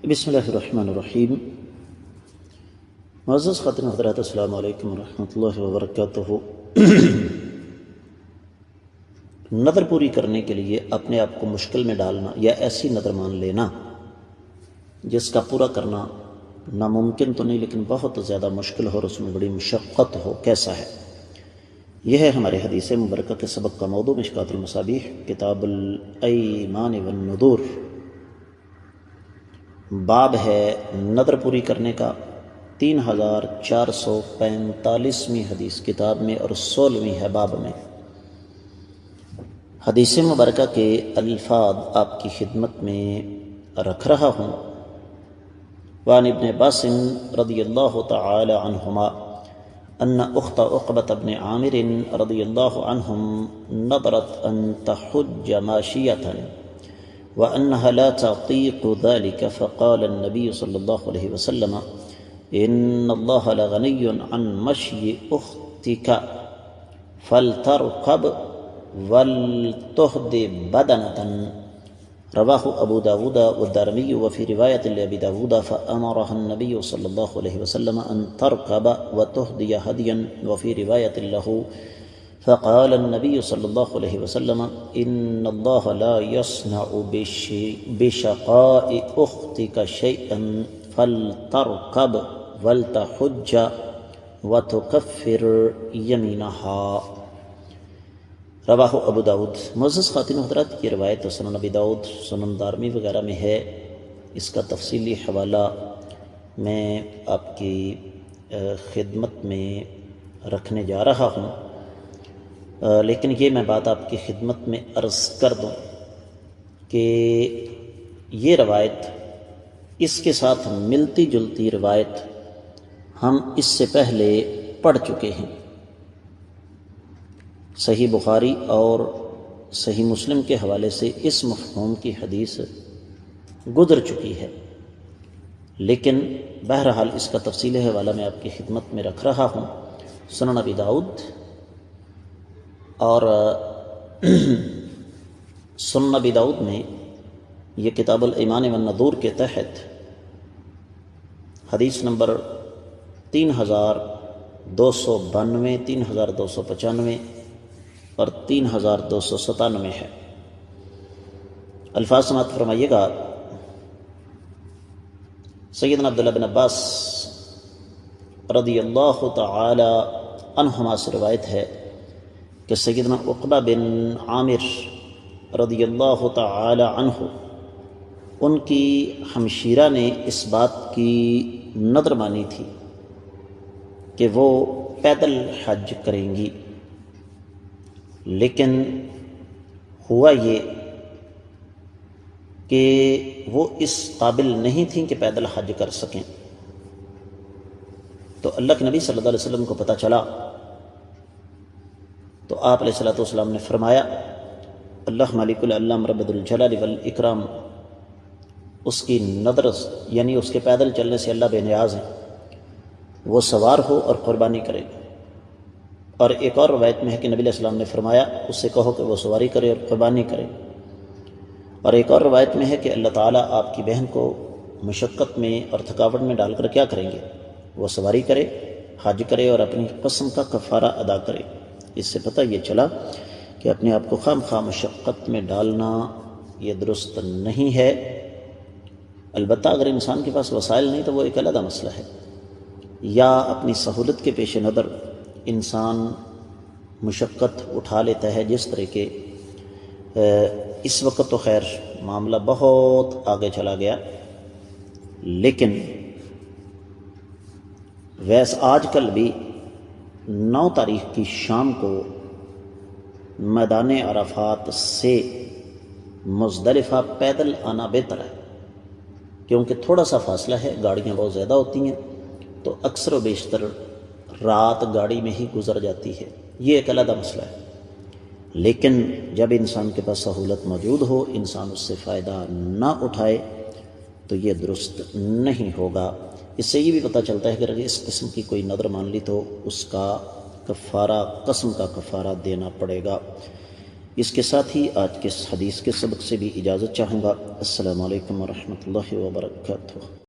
بسم اللہ الرحمن الرحیم۔ معزز خاتون حضرات، السلام علیکم ورحمۃ اللہ وبرکاتہ۔ نظر پوری کرنے کے لیے اپنے آپ کو مشکل میں ڈالنا یا ایسی نظر مان لینا جس کا پورا کرنا ناممکن تو نہیں لیکن بہت زیادہ مشکل ہو اور اس میں بڑی مشقت ہو، کیسا ہے؟ یہ ہے ہمارے حدیث مبارکہ کے سبق کا موضوع، مشکوٰۃ المصابیح، کتاب الایمان والنذور۔ باب ہے نظر پوری کرنے کا، 3445ویں حدیث کتاب میں اور 16ویں ہے باب میں۔ حدیث مبارکہ کے الفاظ آپ کی خدمت میں رکھ رہا ہوں۔ وعن ابن عباس رضی اللہ تعالی عنہما ان اخت عقبة بن عامر رضی اللہ عنہم نظرت ان تحج ماشیة وأنها لا تطيق ذلك، فقال النبي صلى الله عليه وسلم إن الله لغني عن مشي أختك فلتركب ولتهد بدنة، رواه أبو داود والدارمي، وفي رواية لأبي داود فأمرها النبي صلى الله عليه وسلم أن تركب وتهدي هديا، وفي رواية له فقال النبي صلى الله عليه وسلم إن الله لا يصنع بشقاء أختك شيئا فلتركب ولتحج وتكفر يمينها، رواہ ابو داود۔ معزز خواتین و حضرات، یہ روایت سنن ابی داود، سنن دارمی وغیرہ میں ہے۔ اس کا تفصیلی حوالہ میں آپ کی خدمت میں رکھنے جا رہا ہوں، لیکن یہ میں بات آپ کی خدمت میں عرض کر دوں کہ یہ روایت، اس کے ساتھ ملتی جلتی روایت ہم اس سے پہلے پڑھ چکے ہیں۔ صحیح بخاری اور صحیح مسلم کے حوالے سے اس مفہوم کی حدیث گزر چکی ہے، لیکن بہرحال اس کا تفصیلی حوالہ میں آپ کی خدمت میں رکھ رہا ہوں۔ سنن ابی داؤد اور سنن ابی داؤد میں یہ کتاب الایمان والنذور کے تحت حدیث نمبر 3292، 3295 اور 3297 ہے۔ الفاظ سماعت فرمائیے گا۔ سیدنا عبداللہ بن عباس رضی اللہ تعالی عنہما سے روایت ہے کہ سیدنا عقبہ بن عامر رضی اللہ تعالی عنہ، ان کی ہمشیرہ نے اس بات کی نذر مانی تھی کہ وہ پیدل حج کریں گی، لیکن ہوا یہ کہ وہ اس قابل نہیں تھیں کہ پیدل حج کر سکیں۔ تو اللہ کے نبی صلی اللہ علیہ وسلم کو پتہ چلا تو آپ علیہ الصلوۃ والسلام نے فرمایا، اللہ مالک العلام رب الجلال والاکرام اس کی نظر یعنی اس کے پیدل چلنے سے اللہ بے نیاز ہیں، وہ سوار ہو اور قربانی کرے۔ اور ایک اور روایت میں ہے کہ نبی علیہ السلام نے فرمایا اس سے کہو کہ وہ سواری کرے اور قربانی کرے۔ اور ایک اور روایت میں ہے کہ اللہ تعالیٰ آپ کی بہن کو مشقت میں اور تھکاوٹ میں ڈال کر کیا کریں گے؟ وہ سواری کرے، حج کرے اور اپنی قسم کا کفارہ ادا کرے۔ اس سے پتہ یہ چلا کہ اپنے آپ کو خام خواہ مشقت میں ڈالنا یہ درست نہیں ہے۔ البتہ اگر انسان کے پاس وسائل نہیں تو وہ ایک علیحدہ مسئلہ ہے، یا اپنی سہولت کے پیش نظر انسان مشقت اٹھا لیتا ہے، جس طرح کے اس وقت تو خیر معاملہ بہت آگے چلا گیا، لیکن ویسے آج کل بھی 9 تاریخ کی شام کو میدان عرفات سے مزدلفہ پیدل آنا بہتر ہے، کیونکہ تھوڑا سا فاصلہ ہے، گاڑیاں بہت زیادہ ہوتی ہیں تو اکثر و بیشتر رات گاڑی میں ہی گزر جاتی ہے، یہ ایک علیحدہ مسئلہ ہے۔ لیکن جب انسان کے پاس سہولت موجود ہو، انسان اس سے فائدہ نہ اٹھائے تو یہ درست نہیں ہوگا۔ اس سے یہ بھی پتہ چلتا ہے کہ اگر اس قسم کی کوئی نذر مان لی تو اس کا کفارہ، قسم کا کفارہ دینا پڑے گا۔ اس کے ساتھ ہی آج کے اس حدیث کے سبق سے بھی اجازت چاہوں گا۔ السلام علیکم ورحمۃ اللہ وبرکاتہ۔